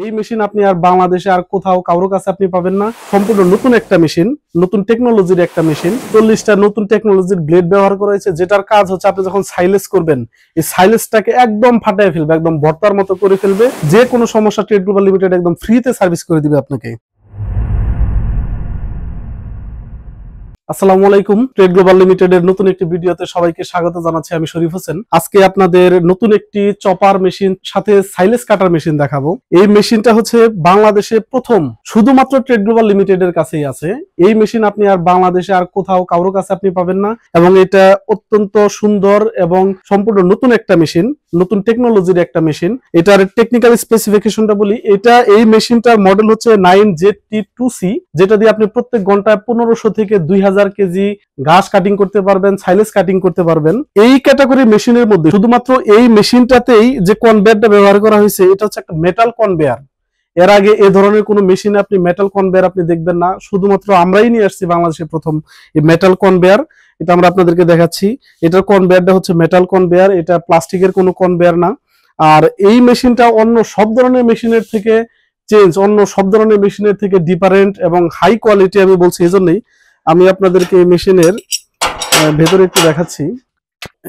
এই মেশিন আপনি আর বাংলাদেশে আর কোথাও কারোর কাছে আপনি পাবেন না। সম্পূর্ণ নতুন একটা মেশিন, নতুন টেকনোলজির একটা মেশিন। 40টা নতুন টেকনোলজির ব্লেড ব্যবহার করা হয়েছে, যেটার কাজ হচ্ছে আপনি যখন সাইলেজ করবেন এই সাইলেজটাকে একদম ফাটায় ফেলবে, একদম ভর্তার মতো করে ফেলবে। যে কোনো সমস্যা ট্রেড গ্লোবাল লিমিটেড একদম ফ্রিতে সার্ভিস করে দিবে আপনাকে। আসসালামু আলাইকুম, ট্রেড গ্লোবাল লিমিটেডের নতুন একটি ভিডিওতে সবাইকে স্বাগত জানাচ্ছি। আমি শরীফ হোসেন। আজকে আপনাদের নতুন একটি চপার মেশিন সাথে সাইলেজ কাটার মেশিন দেখাবো। এই মেশিনটা হচ্ছে বাংলাদেশে প্রথম, শুধুমাত্র ট্রেড গ্লোবাল লিমিটেডের কাছেই আছে। এই মেশিন আপনি আর বাংলাদেশে আর কোথাও কারোর কাছে আপনি পাবেন না, এবং এটা অত্যন্ত সুন্দর এবং সম্পূর্ণ নতুন একটা মেশিন, নতুন টেকনোলজির একটা মেশিন। এটার টেকনিক্যাল স্পেসিফিকেশনটা বলি, এই মেশিনটার মডেল হচ্ছে 9ZT2C, যেটা দিয়ে আপনি প্রত্যেক ঘন্টায় 1500 থেকে 2000 কেজি ঘাস কাটিং করতে পারবেন, সাইলেজ কাটিং করতে পারবেন। এই ক্যাটাগরি মেশিনের মধ্যে শুধুমাত্র এই মেশিনটাতেই যে কনভেয়ারটা ব্যবহার করা হয়েছে, এটা হচ্ছে একটা মেটাল কনভেয়ার। এর আগে এ ধরনের কোনো মেশিনে আপনি মেটাল কনভেয়ার আপনি দেখবেন না, শুধুমাত্র আমরাই নিয়ে আসছি বাংলাদেশে প্রথম এই মেটাল কনভেয়ার। এটা আমরা আপনাদেরকে দেখাচ্ছি। এটার কনভেয়ারটা হচ্ছে মেটাল কনভেয়ার, এটা প্লাস্টিকের কোনো কনভেয়ার না। আর এই মেশিনটা অন্য সব ধরনের মেশিনের থেকে অন্য সব ধরনের মেশিনের থেকে ডিফারেন্ট এবং হাই কোয়ালিটি। আমি বলছি এই জন্যই আমি আপনাদেরকে এই মেশিনের ভেতরে একটু দেখাচ্ছি।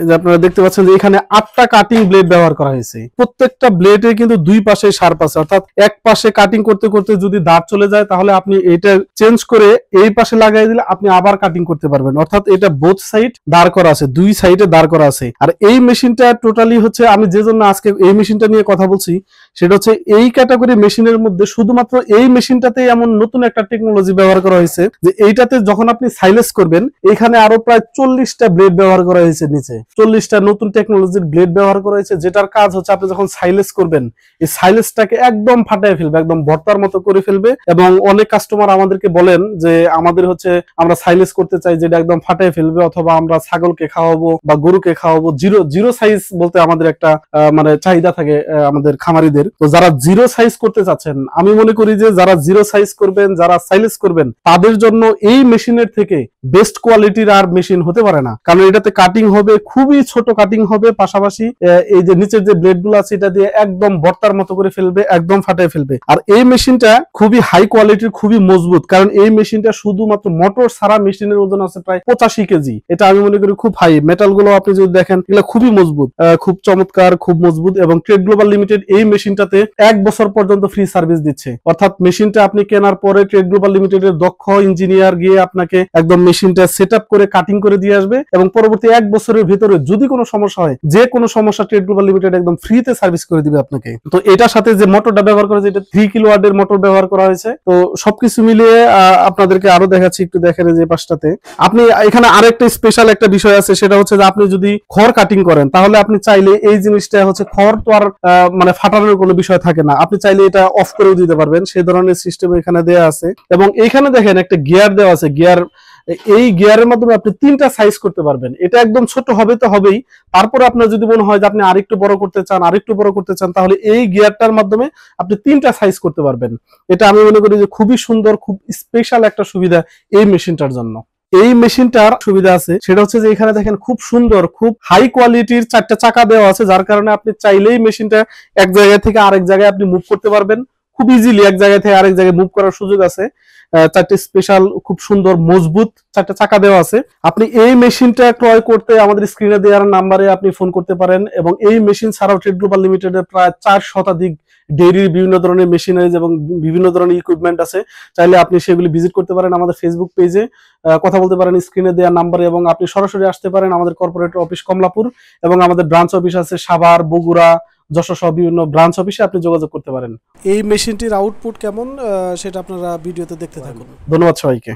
যে আপনারা দেখতে পাচ্ছেন যে এখানে 8টা কাটিং ব্লেড ব্যবহার করা হয়েছে। প্রত্যেকটা ব্লেডে কিন্তু দুই পাশে শার্প আছে, অর্থাৎ এক পাশে কাটিং করতে করতে যদি দাঁত চলে যায় তাহলে আপনি এটা চেঞ্জ করে এই পাশে লাগাই দিলে আপনি আবার কাটিং করতে পারবেন। অর্থাৎ এটা বোথ সাইড দাঁড় করা আছে, দুই সাইডে দাঁড় করা আছে। আর এই মেশিনটা টোটালি হচ্ছে, আমি যে জন্য আজকে এই মেশিনটা নিয়ে কথা বলছি সেটা হচ্ছে এই ক্যাটাগরি মেশিনের মধ্যে শুধুমাত্র এই মেশিনটাতে এমন নতুন একটা টেকনোলজি ব্যবহার করা হয়েছে যে এইটাতে যখন আপনি সাইলেজ করবেন, এখানে আরো প্রায় 40টা ব্লেড ব্যবহার করা হয়েছে। নিচে 40টা নতুন টেকনোলজির ব্লেড ব্যবহার করা হয়েছে, যেটার কাজ হচ্ছে আপনি যখন সাইলেজ করবেন এই সাইলেজটাকে একদম ফাটায় ফেলবে, একদম ভর্তার মতো করে ফেলবে। এবং অনেক কাস্টমার আমাদেরকে বলেন যে আমাদের হচ্ছে আমরা সাইলেজ করতে চাই যেটা একদম ফাটায় ফেলবে, অথবা আমরা ছাগলকে খাওয়াবো বা গরুকে খাওয়াবো। জিরো সাইজ বলতে আমাদের একটা মানে চাহিদা থাকে আমাদের খামারিদের। তো যারা জিরো সাইজ করতে চাচ্ছেন, আমি মনে করি যে যারা জিরো সাইজ করবেন, যারা সাইলেজ করবেন, তাদের জন্য এই মেশিনের থেকে বেস্ট কোয়ালিটির আর মেশিন হতে পারে না। কারণ এটাতে কাটিং হবে, খুবই ছোট কাটিং হবে, পাশাপাশি এই যে নিচের যে ব্লেড গুলো আছে এটা দিয়ে একদম ভর্তার মতো করে ফেলবে, একদম ফাটায় ফেলবে। আর এই মেশিনটা খুবই হাই কোয়ালিটির, খুবই মজবুত। কারণ এই মেশিনটা শুধুমাত্র মোটর সারা মেশিনের ওজন আছে প্রায় 85 কেজি। এটা আমি মনে করি খুব হাই। মেটাল গুলো আপনি যদি দেখেন এগুলো খুবই মজবুত, খুব চমৎকার, খুব মজবুত। এবং ট্রেড গ্লোবাল লিমিটেড এই মেশিনটাতে 1 বছর পর্যন্ত ফ্রি সার্ভিস দিচ্ছে। অর্থাৎ মেশিনটা আপনি কেনার পরে ট্রেড গ্লোবাল লিমিটেডের দক্ষ ইঞ্জিনিয়ার গিয়ে আপনাকে একদম মেশিনটা সেট আপ করে কাটিং করে দিয়ে আসবে, এবং পরবর্তী 1 বছরের ভিতরে যদি কোনো সমস্যা হয়, যে কোনো সমস্যা ট্রেড গ্লোবাল লিমিটেড একদম ফ্রিতে সার্ভিস করে দিবে আপনাকে। তো এটার সাথে যে মোটরটা ব্যবহার করা হয়েছে, এটা 3 কিলোওয়াটের মোটর ব্যবহার করা হয়েছে। তো সবকিছু মিলিয়ে আপনাদেরকে আরো দেখাচ্ছি, একটু দেখেন যে পাশটাতে। আপনি এখানে আরেকটা স্পেশাল একটা বিষয় আছে, সেটা হচ্ছে যে আপনি যদি খড় কাটিং করেন তাহলে আপনি চাইলে এই জিনিসটা হচ্ছে, খড় তো আর মানে ফাটানোর কোনো বিষয় থাকে না, আপনি চাইলে এটা অফ করেও দিতে পারবেন। সেই ধরনের সিস্টেম এখানে দেওয়া আছে। এবং এইখানে দেখেন একটা গিয়ার দেওয়া আছে। এই গিয়ারের মাধ্যমে আপনি 3টা সাইজ করতে পারবেন। এটা একদম ছোট হবে তো হবেই, তারপরে আপনার যদি মনে হয় যে আপনি আরেকটু বড় করতে চান, তাহলে এই গিয়ারটার মাধ্যমে আপনি 3টা সাইজ করতে পারবেন। এটা আমি মনে করি যে খুবই সুন্দর, খুব স্পেশাল একটা সুবিধা এই মেশিনটার জন্য। এই মেশিনটার সুবিধা আছে, সেটা হচ্ছে যে এখানে দেখেন খুব সুন্দর, খুব হাই কোয়ালিটির 4টা চাকা দেওয়া আছে, যার কারণে আপনি চাইলেই মেশিনটা এক জায়গা থেকে আরেক জায়গায় আপনি মুভ করতে পারবেন খুব ইজিলি। এক জায়গা থেকে আরেক জায়গায় মুভ করার সুযোগ আছে। 4টে স্পেশাল খুব সুন্দর মজবুত 4টা চাকা দেওয়া আছে। আপনি এই মেশিনটা ক্রয় করতে আমাদের স্ক্রিনে দেওয়ার নাম্বারে আপনি ফোন করতে পারেন। এবং এই মেশিন ছাড়াও ট্রেড গ্লোবাল লিমিটেডের প্রায় 4 শতাধিক ডেইরির বিভিন্ন ধরনের মেশিনারিজ এবং বিভিন্ন ধরনের ইকুইপমেন্ট আছে। চাইলে আপনি সেগুলি ভিজিট করতে পারেন আমাদের ফেসবুক পেজে, কথা বলতে পারেন স্ক্রিনে দেওয়ার নাম্বারে, এবং আপনি সরাসরি আসতে পারেন আমাদের কর্পোরেট অফিস কমলাপুর, এবং আমাদের ব্রাঞ্চ অফিস আছে সাভার, বগুড়া, যশোর সহ বিভিন্ন ব্রাঞ্চ অফিসে আপনি যোগাযোগ করতে পারেন। এই মেশিনটির আউটপুট কেমন সেটা আপনারা ভিডিওতে দেখতে থাকুন। ধন্যবাদ সবাইকে।